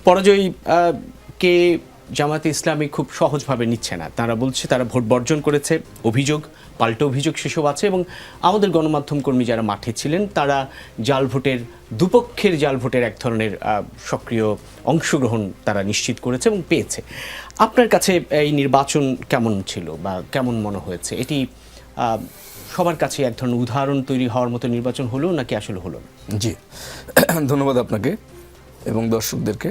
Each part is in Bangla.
পরাজয় কে জামায়াতে ইসলামী খুব সহজভাবে নিচ্ছে না। তারা বলছে তারা ভোট বর্জন করেছে, অভিযোগ পাল্টা অভিযোগ সেসব আছে, এবং আমাদের গণমাধ্যম কর্মী যারা মাঠে ছিলেন তারা জাল ভোটের, দুপক্ষের জাল ভোটের এক ধরনের সক্রিয় অংশগ্রহণ তারা নিশ্চিত করেছে এবং পেয়েছে। আপনার কাছে এই নির্বাচন কেমন ছিল বা কেমন মনে হয়েছে? এটি সবার কাছে এক ধরনের উদাহরণ তৈরি হওয়ার মতো নির্বাচন হলো নাকি আসলে হলো না? জি, ধন্যবাদ আপনাকে এবং দর্শকদেরকে।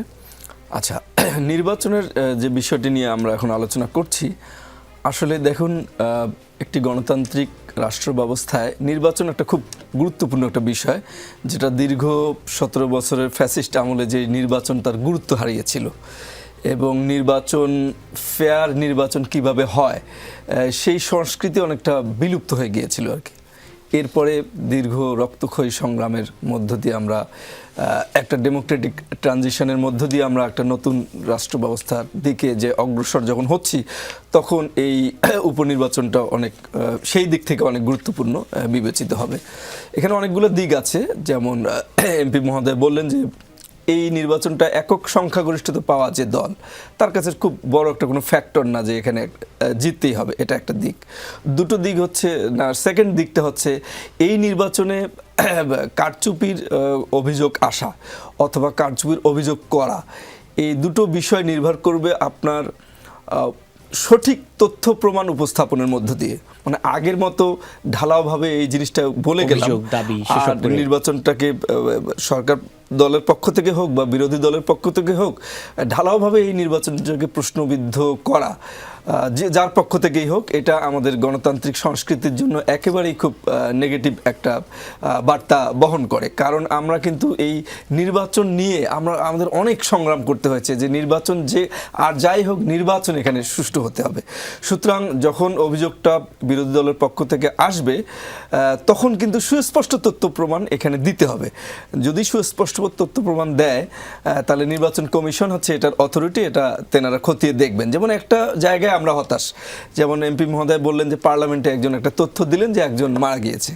আচ্ছা, নির্বাচনের যে বিষয়টি নিয়ে আমরা এখন আলোচনা করছি, আসলে দেখুন, একটি গণতান্ত্রিক রাষ্ট্র ব্যবস্থায় নির্বাচন একটা খুব গুরুত্বপূর্ণ একটা বিষয়, যেটা দীর্ঘ 17 বছরের ফ্যাসিস্ট আমলে যে নির্বাচন তার গুরুত্ব হারিয়েছিল, এবং নির্বাচন, ফেয়ার নির্বাচন কিভাবে হয় সেই সংস্কৃতি অনেকটা বিলুপ্ত হয়ে গিয়েছিল আর কি। এরপরে দীর্ঘ রক্তক্ষয়ী সংগ্রামের মধ্য দিয়ে আমরা একটা ডেমোক্রেটিক ট্রানজিশনের মধ্য দিয়ে আমরা একটা নতুন রাষ্ট্র ব্যবস্থার দিকে যে অগ্রসর যখন হচ্ছি, তখন এই উপনির্বাচনটা অনেক সেই দিক থেকে অনেক গুরুত্বপূর্ণ বিবেচিত হবে। এখানে অনেকগুলো দিক আছে, যেমন এমপি মহোদয় বললেন যে এই নির্বাচনটা একক সংখ্যাগরিষ্ঠতা পাওয়া যে দল, তার কাছে খুব বড় একটা কোনো ফ্যাক্টর না যে এখানে জিততেই হবে, এটা একটা দিক। দুটো দিক হচ্ছে না, সেকেন্ড দিকটা হচ্ছে এই নির্বাচনে কারচুপির অভিযোগ আসা অথবা কারচুপির অভিযোগ করা, এই দুটো বিষয় নির্ভর করবে আপনার সঠিক তথ্য প্রমাণ উপস্থাপনের মধ্য দিয়ে। মানে আগের মতো ঢালাওভাবে এই জিনিসটা বলে গেলাম, নির্বাচনটাকে সরকার দলের পক্ষ থেকে হোক বা বিরোধী দলের পক্ষ থেকে হোক, ঢালাওভাবে এই নির্বাচনটাকে প্রশ্নবিদ্ধ করা, যে যার পক্ষ থেকেই হোক, এটা আমাদের গণতান্ত্রিক সংস্কৃতির জন্য একেবারেই খুব নেগেটিভ একটা বার্তা বহন করে। কারণ আমরা কিন্তু এই নির্বাচন নিয়ে আমাদের অনেক সংগ্রাম করতে হয়েছে, যে নির্বাচন যে আর যাই হোক, নির্বাচন এখানে সুষ্ঠু হতে হবে। সুতরাং যখন অভিযোগটা বিরোধী দলের পক্ষ থেকে আসবে, তখন কিন্তু সুস্পষ্ট তথ্য প্রমাণ এখানে দিতে হবে। যদি সুস্পষ্ট তথ্য প্রমাণ দেয়, তাহলে নির্বাচন কমিশন হচ্ছে এটার অথরিটি, এটা তেনারা খতিয়ে দেখবেন। যেমন একটা জায়গায় আমরা হতাশ, যেমন এমপি মহোদয় বললেন যে পার্লামেন্টে একজন একটা তথ্য দিলেন যে একজন মারা গিয়েছে,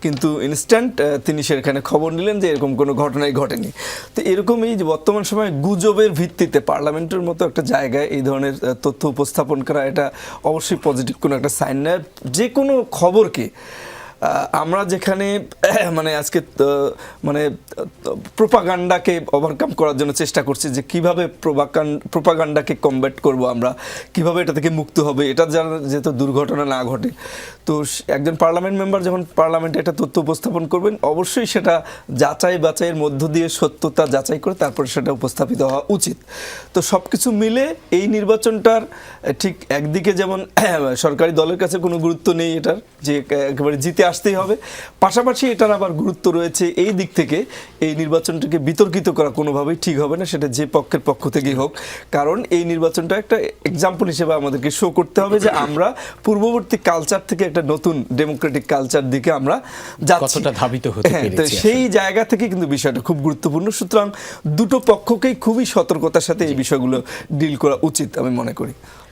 কিন্তু ইনস্ট্যান্ট তিনি সেখানে খবর নিলেন যে এরকম কোনো ঘটনাই ঘটেনি। তো এরকমই যে বর্তমান সময়ে গুজবের ভিত্তিতে পার্লামেন্টের মতো একটা জায়গায় এই ধরনের তথ্য উপস্থাপন করা, এটা অবশ্যই পজিটিভ কোনো একটা সাইন নয়। যে কোনো খবরকে আমরা যেখানে মানে আজকে মানে প্রোপাগান্ডাকে ওভারকাম করার জন্য চেষ্টা করছি, যে কিভাবে প্রোপাগান্ডাকে কমব্যাট করব, আমরা কিভাবে এটা থেকে মুক্ত হবে, এটা যাতে দুর্ঘটনা না ঘটে। তো একজন পার্লামেন্ট মেম্বার যখন পার্লামেন্টে একটা তথ্য উপস্থাপন করবেন, অবশ্যই সেটা যাচাই বাছাইয়ের মধ্য দিয়ে সত্যতা যাচাই করে তারপরে সেটা উপস্থাপিত হওয়া উচিত। তো সব কিছু মিলে এই নির্বাচনটার ঠিক একদিকে যেমন সরকারি দলের কাছে কোনো গুরুত্ব নেই এটার, যে একেবারে জিতে আসতেই হবে, পাশাপাশি এটার আবার গুরুত্ব রয়েছে এই দিক থেকে এই নির্বাচনটাকে বিতর্কিত করা কোনোভাবেই ঠিক হবে না, সেটা যে পক্ষের পক্ষ থেকেই হোক। কারণ এই নির্বাচনটা একটা এক্সাম্পল হিসেবে আমাদেরকে শো করতে হবে যে আমরা পূর্ববর্তী কালচার থেকে একটা নতুন ডেমোক্রেটিক কালচার দিকে আমরা যাচ্ছি, তো সেই জায়গা থেকে কিন্তু বিষয়টা খুব গুরুত্বপূর্ণ। সুতরাং দুটো পক্ষকেই খুবই সতর্কতার সাথে এই বিষয়গুলো ডিল করা উচিত আমি মনে করি।